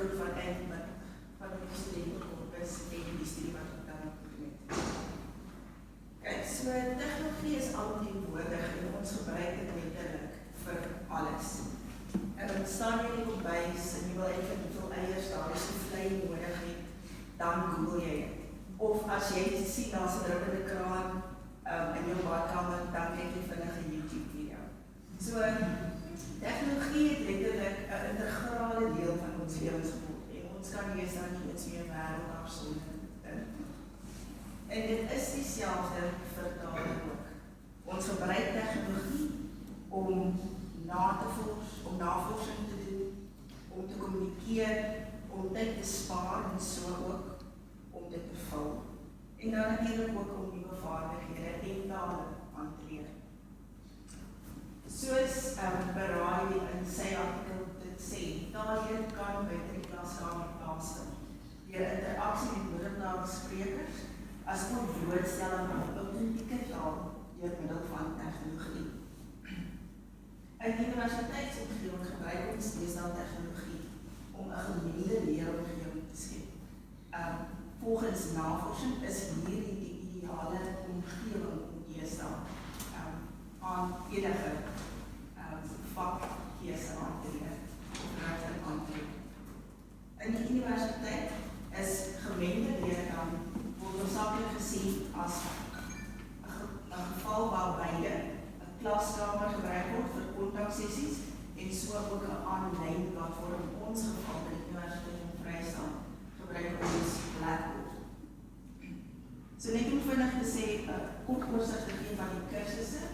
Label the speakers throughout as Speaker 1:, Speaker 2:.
Speaker 1: groep van die studentenkorpus en die studie wat ek dan gedoen het. So tegnologie is alomteenwoordig en ons gebruik dit letterlik vir alles. En dan staan jy in die kombuis en jy wil eintlik hoeveel eiers daar is die vlei nodig het, dan Google jy dit. Of as jy sien daar's 'n druppende kraan in jou badkamer, dan kyk jy vinnig 'n YouTube video. So tegnologie het letterlik 'n integrale deel van ons lewens geword en ons kan nie eens dan nie iets meer wêreld afsonder dit. En dit is dieselfde vir tale ook. Ons gebruik tegnologie om navorsing te doen, om te kommunikeer, om tyd te spaar en so ook om dit te vul. En dan natuurlik ook om nuwe vaardighede en tale aan te leer. Soos Barai in sy artikel dit sê, taalleer kan buite die klaskamer plaasvind deur interaksie met moedertaalsprekers as ook blootstelling aan autentieke taal deur middel van tegnologie. In die universiteitsomgewing gebruik ons deesdae tegnologie om 'n gemengde leeromgewing te skep. Volgens navorsing is hierdie die ideale omgewing om deesdae aan enige vakkeuse aan te leer of rigting aan te leer. In die universiteit is gemengde leer dan word hoofsaaklik gesien as 'n geval waar beide 'n klaskamer gebruik word vir kontaksessies en so ook 'n aanlyn platform. In ons geval by die Universiteit van Vryheid gebruik ons Blackboard. So net om vinnig te sê, kort oorsig te gee van die kursusse.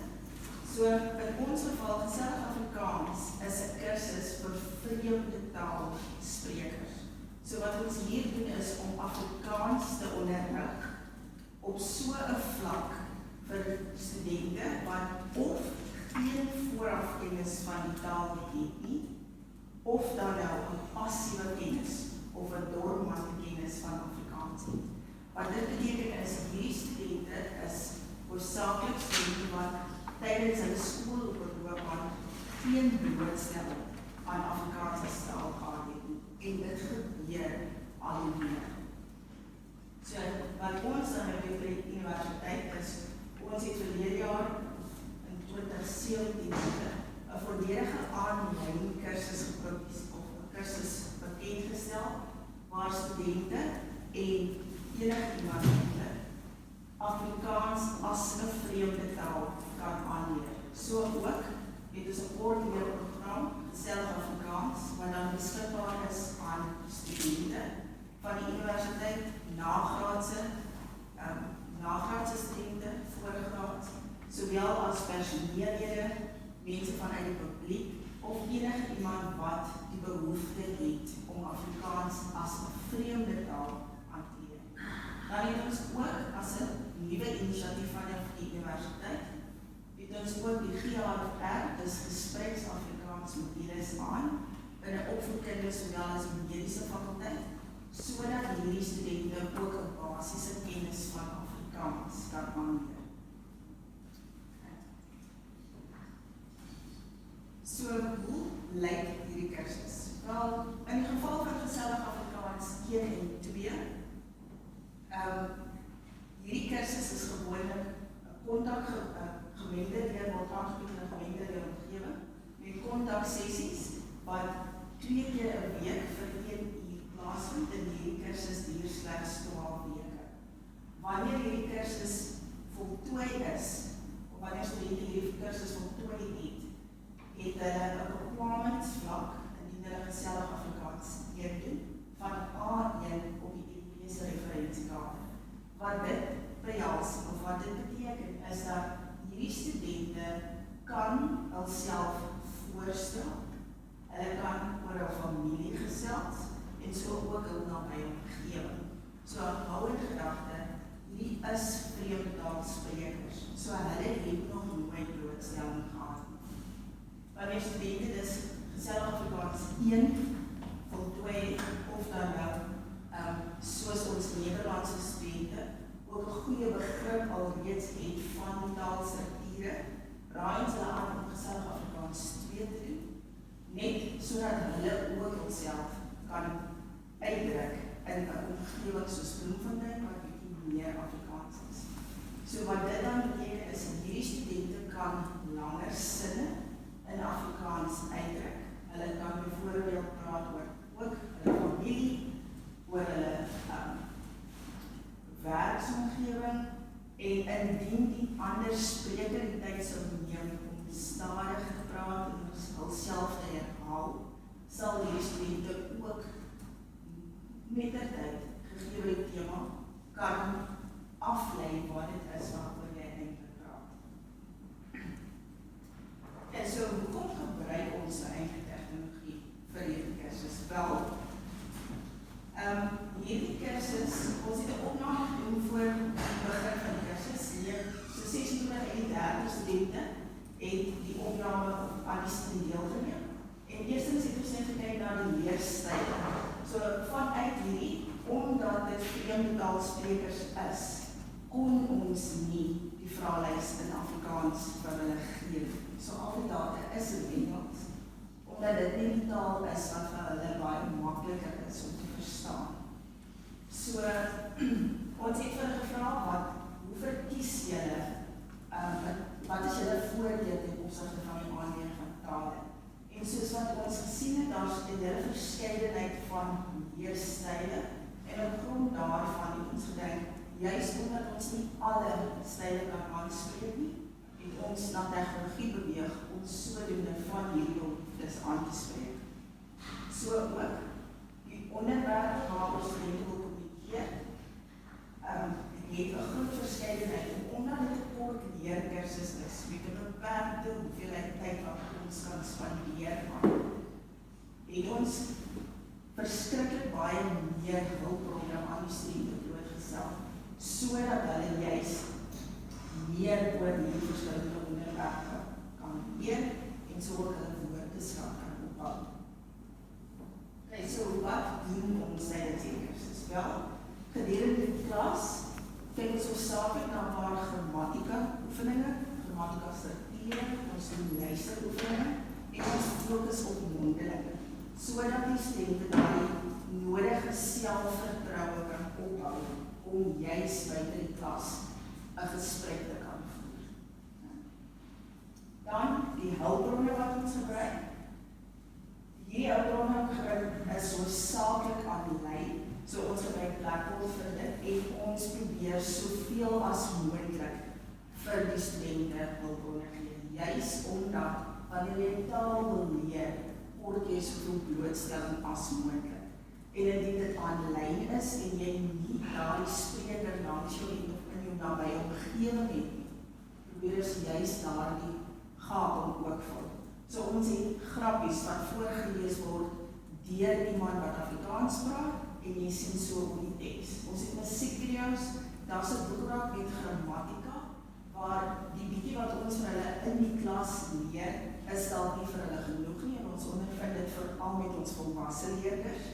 Speaker 1: So in ons geval Gesellig Afrikaans is 'n kursus vir vreemde taalsprekers. So wat ons hier doen is om Afrikaans te onderrig op so 'n vlak vir studente wat of geen voorafkennis van die taal het nie, of dan nou 'n passiewe kennis of 'n dormante kennis van Afrikaans het. Wat dit beteken is, hierdie studente is hoofsaaklik studente wat tydens hulle skoolloopbaan geen blootstelling aan Afrikaans as taal gehad het nie. En dit gebeur al hoe meer. So wat ons dan nou by die universiteit is, ons het verlede jaar in 2017 'n volledige aanlyn kursus kursus bekendgestel waar studente en enige iemand Afrikaans as 'n vreemde taal kan aanleer. So ook het ons 'n koördineerprogram, Gesellig Afrikaans, wat dan beskikbaar is aan studente van die universiteit, nagraadse studente, voorgraad, sowel as personeellede, mense vanuit die publiek of enige iemand wat die behoefte het om Afrikaans as 'n vreemde taal aan te leer. Dan het ons ook as 'n nuwe inisiatief van die universiteit, het ons ook die GHR, dis Gespreksafrikaans modules aan, binne opvoedkunde sowel as die mediese fakulteit, sodat hierdie studente ook 'n basiese kennis van Afrikaans kan aanleer. So, hoe lyk hierdie kursus? Wel, in die geval van Gesellig Afrikaans 1 en 2, hierdie kursus is gewoonlik 'n gemengde leer word aangebied in 'n gemengde leeromgewing met kontaksessies wat 2 keer 'n week vir 1 uur plaasvind en hierdie kursus duur slegs 12 weke. Wanneer hierdie kursus voltooi is, of wanneer studente hierdie kursus voltooi het hulle 'n bekwamheidsvlak indien hulle Gesellig Afrikaans 1 doen van A1 op die Europese referentiekader. Wat dit behels of wat dit beteken is dat hierdie studente kan hulself voorstel, hulle kan oor hul familie gesels en so ook hul nabye omgewing. So hou in gedagte, hierdie is vreemde taalsprekers, so hulle het nog nooit blootstelling gehad. Wanneer studente dus Gesellig Afrikaans 1 voltooi of dan nou, soos ons Nederlandse studente ook 'n goeie begrip alreeds het van die taalstrukture, raai ons hulle aan om Gesellig Afrikaans 2 te doen, net sodat hulle ook hulself kan uitdruk in 'n omgewing soos Bloemfontein wat bietjie meer Afrikaans is. So wat dit dan beteken is hierdie studente kan langer sinne in Afrikaans uitdruk. Hulle kan byvoorbeeld praat oor ook hulle familie, oor hulle werksomgewing en indien die ander spreker die tyd sou neem om stadig te praat en hulself te herhaal, sal die studente ook mettertyd gegee die tema kan aflei wat dit is waaroor jy eintlik praat. En so, hoekom gebruik ons eintlik tegnologie vir hierdie kursus? Wel, hierdie kursus, ons het 'n opname gedoen voor die begin van die kursus. So 26 studente het die opname aan die studie deelgeneem. En eerstens het ons net gekyk na die leerstyle. So vanuit hierdie, omdat dit vreemde taalsprekers is, kon ons nie die vraelys in Afrikaans vir hulle gee. So al die data is in Engels, omdat dit nie die taal is wat vir hulle baie makliker is om te verstaan. So ons het vir hulle gevra, hoe verkies julle, wat is julle voordeel ten opsigte van die aanleer van tale? En soos wat ons gesien het, daar is 'n hele verskeidenheid van leerstyle, en op grond daarvan het ons gedink, juist omdat ons nie alle style kan aanspreek nie, het ons na tegnologie beweeg om sodoende van hierdie behoeftes aan te spreek. So ook, die onderwerpe waar ons studente wil kommunikeer, het 'n groot verskeidenheid, en omdat dit 'n kort leerkursus is, met 'n beperkte hoeveelheid tyd wat ons kan spandeer, het ons verskriklik baie meer hulpbronne aan die studente blootgestel, sodat hulle juist meer oor die verskillende onderwerpe kan leer, en so ook hulle woordeskat kan opbou. Okay, so wat doen ons tydens hierdie kursus? Wel, gedurende die klas, kyk ons hoofsaaklik na 'n paar grammatika oefeninge, grammatika strukture, ons doen luisteroefeninge, en ons fokus op mondelinge, sodat die studente die nodige selfvertroue kan opbou om juist buite die klas 'n gesprek te kan voer. Dan die hulpbronne wat ons gebruik. Hierdie hulpbronne is hoofsaaklik aanlyn, so ons gebruik Blackboard vir dit, en ons probeer soveel as moontlik vir die studente hulpbronne gee, juist omdat wanneer jy taal wil leer, word jy soveel blootstelling as moontlik. En indien dit aanlyn is en jy nie daardie spreker langs jou het of in jou nabye omgewing het nie, probeer ons juist daardie gaping ook vul. So ons het grappies wat voorgelees word deur iemand wat Afrikaans praat, en jy sien so op die teks. Ons het musiekvideo's, daar's 'n boekrak met grammatika, waar die bietjie wat ons vir hulle in die klas leer, is dalk nie vir hulle genoeg nie, en ons ondervind dit veral met ons volwasse leerders,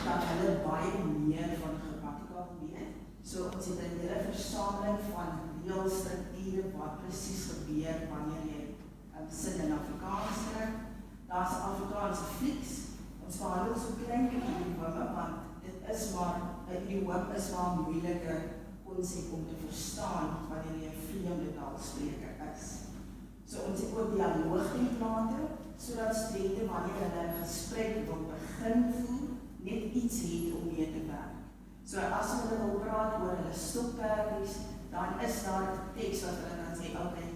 Speaker 1: dat hulle baie meer van grammatika weet. So ons het 'n hele versameling van reëlstrukture wat presies gebeur wanneer jy sin in Afrikaans skryf. Daar's Afrikaanse flieks. Ons behandel so klein bietjie idiome, want dit is maar 'n idiom is maar 'n moeilike konsep om te verstaan wanneer jy 'n vreemde taalspreker is. So ons het ook dialoogtemplate, sodat studente wanneer hulle 'n gesprek wil begin voer, net iets het om mee te werk. So as hulle wil praat oor hulle stokperdies, dan is daar 'n teks wat hulle kan sê, okay,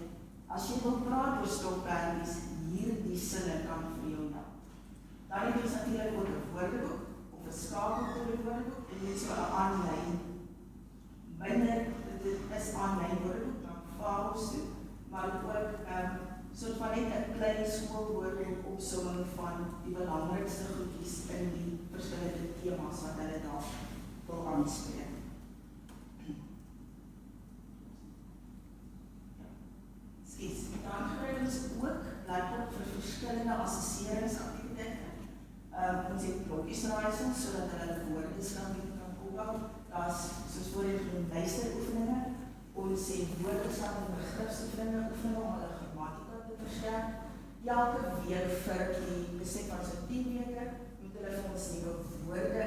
Speaker 1: as jy wil praat oor stokperdies, hierdie sinne kan vir jou help. Dan het ons natuurlik ook 'n woordeboek, of 'n skakel tot 'n woordeboek, en net so 'n aanlyn, binne, dit is aanlyn woordeboek, dan fabels toe, maar ook soort van net 'n klein skoolwoordeboek opsomming van die belangrikste goedjies in die verskillende temas wat hulle daar wil aanspreek. Dan gebruik ons ook Blackboard vir verskillende assesseringsaktiwiteite. Ons het blokkiesraaisels, sodat hulle woordeskat kan opbou. Daar's soos voorheen genoem luisteroefeninge. Ons het woordeskat en begripsoefeninge oefeninge om hulle grammatika te versterk. Elke week vir die besef van so 10 weke moet hulle vir ons nuwe woorde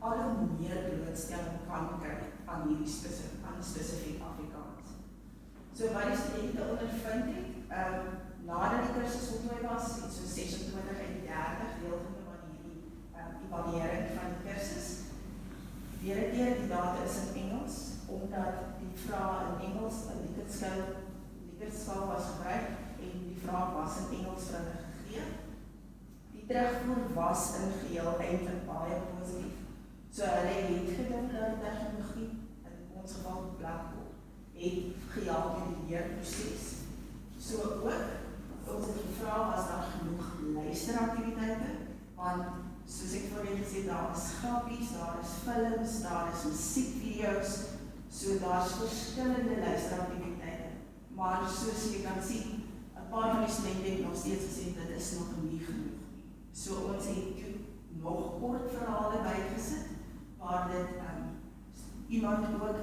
Speaker 1: al hoe meer blootstelling kan kry aan hierdie spesifiek Afrikaans. So wat die studente ondervind het, nadat die kursus voltooi was, het so 26 en 30 deelgenoem aan hierdie evaluering van die kursus. Weer 'n keer, die data is in Engels, omdat die vrae in Engels, 'n Likert-skaal was gebruik, en die vraag was in Engels vir hulle gegee. Die terugvoer was in geheel eintlik baie positief. So hulle het gedink dat tegnologie, in ons geval Blackboard, het gehelp in die leerproses. So ook, ons het gevra, was daar genoeg luisteraktiwiteite, want soos ek voorheen gesê, daar is grappies, daar is films, daar is musiekvideo's, so daar is verskillende luisteraktiwiteite. Maar soos jy kan sien, 'n paar van die studente het nog steeds gesê, dit is nog nie genoeg. So ons het toe nog kort verhale bygesit, waar dit iemand ook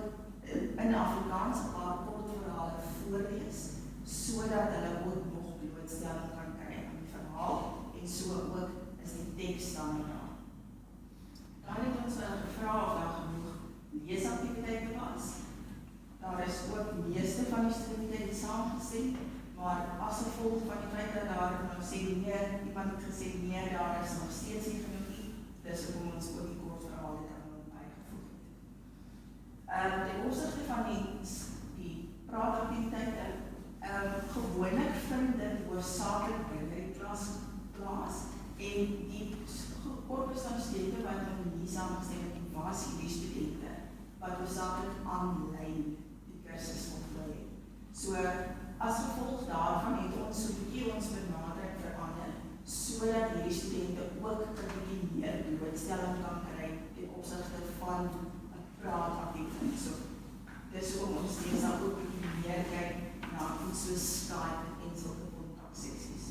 Speaker 1: in Afrikaans 'n paar kort verhale voorlees, sodat hulle ook nog blootstelling kan kry aan die verhaal, en so ook is die teks dan daar. Dan het ons gevra of daar genoeg leesaktiwiteite was. Daar is ook die meeste van die studente het saamgestem, maar as gevolg van die feit dat daar nog sê nee, iemand het gesê nee, daar is nog steeds nie genoeg nie, dis hoekom ons ook die kort verhaal dan bygevoeg het. Ten opsigte van die praataktiwiteite, gewoonlik vind dit hoofsaaklik binne die klas plaas, en die korpus van studente wat nie saamgestem het, was hierdie studente wat hoofsaaklik aanlyn die kursus voltooi het. So as gevolg daarvan het ons so 'n bietjie ons benadering verander, sodat hierdie studente ook 'n bietjie meer blootstelling kan kry ten opsigte van 'n praataktiwiteit. So dis hoekom ons deesdae ook 'n bietjie meer kyk na iets soos Skype en sulke kontaksessies.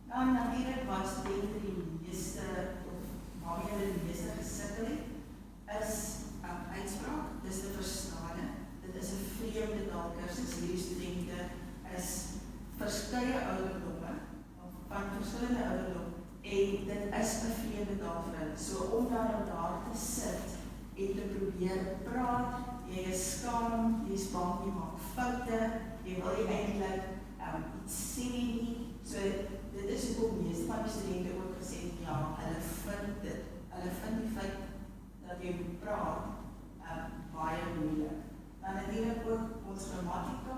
Speaker 1: Dan natuurlik wat studente die meeste, of waarmee hulle die meeste gesukkel het, is uitspraak, dis te verstaan. Dit is 'n vreemde taalkursus. Hierdie studente is verskeie ouderdomme, van verskillende ouderdom, en dit is 'n vreemde taal vir hulle. So om dan daar te sit en te probeer praat, jy is skaam, jy is bang, jy maak foute, jy wil nie eintlik iets sê nie. So dit is hoekom meeste van die studente ook gesê het, ja, hulle vind die feit dat jy moet praat baie moeilik. Dan natuurlik ook ons grammatika,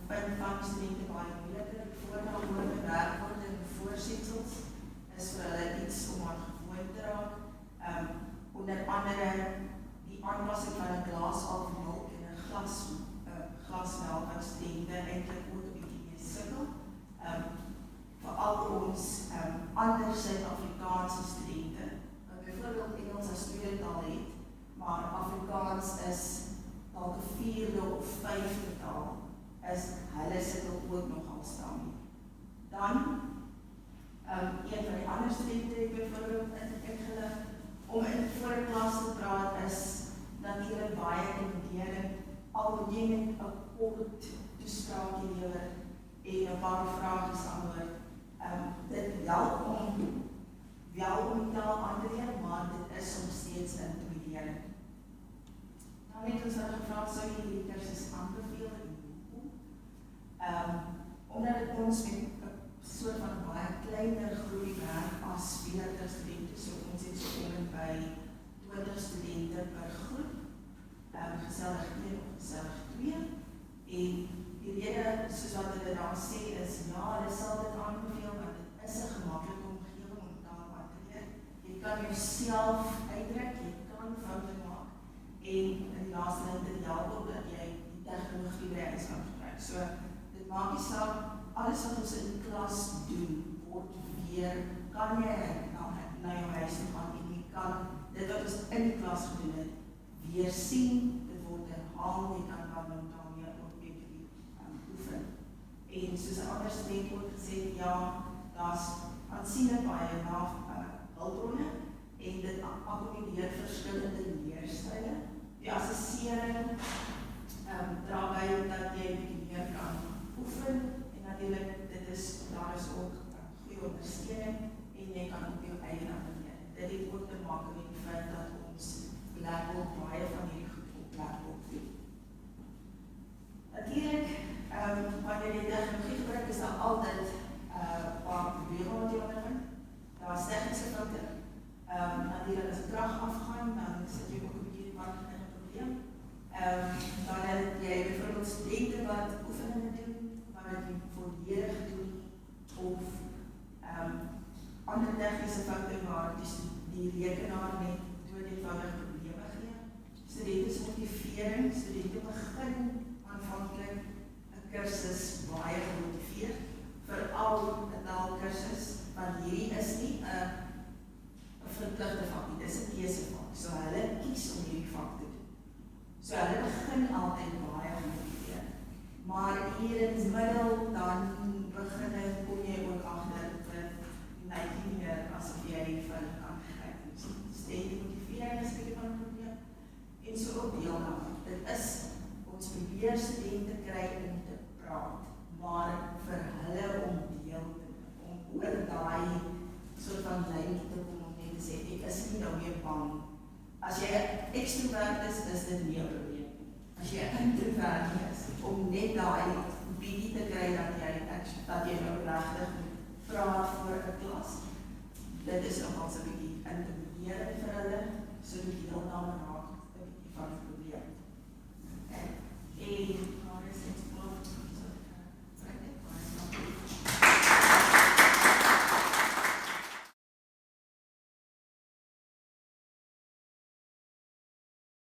Speaker 1: vind van die studente baie moeiliker, die voornaamwoorde, werkwoorde en voorsetsels is vir hulle iets om aan gewoon te raak. Onder andere die aanpassing van 'n glas half melk en 'n glas melk wat studente eintlik ook 'n bietjie mee sukkel. Veral ons ander Suid-Afrikaanse studente, wat byvoorbeeld Engels as tweede taal het, maar Afrikaans is dalk 'n 4de of 5de taal, is hulle sukkel ook nogal staan. Dan, een van die ander studente het byvoorbeeld ingelig, om in voor 'n klas te praat is natuurlik baie intimiderend, al moet jy met 'n kort toespraakie lewer en 'n paar vragies antwoord. Dit help om die taal aan te leer, maar dit is soms steeds intimiderend. Dan het ons gevra, sou jy die kursus aanbeveel en hoekom? Omdat dit ons met 'n soort van baie kleiner groepie werk as 40 studente, so ons het so by 20 studente per groep, gesellig 1 of gesellig 2, en die rede, soos wat hulle daar sê, is ja, hulle sal dit aanbeveel, want dit is 'n gemaklike omgewing om taal aan te leer. Jy kan jouself uitdruk, jy kan foute maak, en in die laaste lyn dit help ook dat jy die tegnologie by is aan gebruik. So, dit maak nie saak, alles wat ons in die klas doen, word weer, kan jy na jou huis toe gaan, en jy kan dit wat ons in die klas gedoen het, weer sien, dit word herhaal, jy kan dan daarmee ook weer oefen. En soos 'n ander student ook gesê het, ja, daar's aansienlik baie hulpbronne, en dit akkommodeer verskillende leerstyle. Die assessering dra by dat jy 'n bietjie meer kan oefen, en natuurlik, daar is ook goeie ondersteuning, en jy kan op jou eie navigeer. dit het ook te maak met die feit dat ons Blackboard baie van hierdie goed op Blackboard doen. Natuurlijk, wanneer jy tegnologie gebruik, is daar altyd paar probleme wat jy ondervind. Daar is tegnische foute. Natuurlijk as die krag afgaan, dan sit jy ook 'n bietjie in 'n probleem. Dan het jy byvoorbeeld studente wat oefeninge doen, maar dit nie volledig doen, of ander tegnische foute waar die rekenaar net doodeenvoudig probleme gee. Studente motivering, studente begin aanvanklik 'n kursus baie gemotiveerd, veral 'n taalkursus, want hierdie is nie 'n verpligte vak nie, dis 'n keusevak. So hulle kies om hierdie vak te doen. So hulle begin altyd baie gemotiveerd. Maar hier in die middel dan kom jy ook agter dat lyk nie meer asof jy vir hulle kan gryp. Studente motivering is 'n bietjie van 'n probleem. En so ook deelname. Dit is ons probeer studente kry om te praat, maar vir hulle om deel te doen, om oor daai soort van lyn te kom om net te sê, ek is nie nou meer bang. As jy 'n extrovert is dit nie 'n probleem. As jy 'n introvert is, om net daai bietjie te kry dat jy nou regtig praat voor 'n klas, dit is nogal so 'n bietjie intimiderend vir hulle, so 'n bietjie deelname raak, 'n bietjie van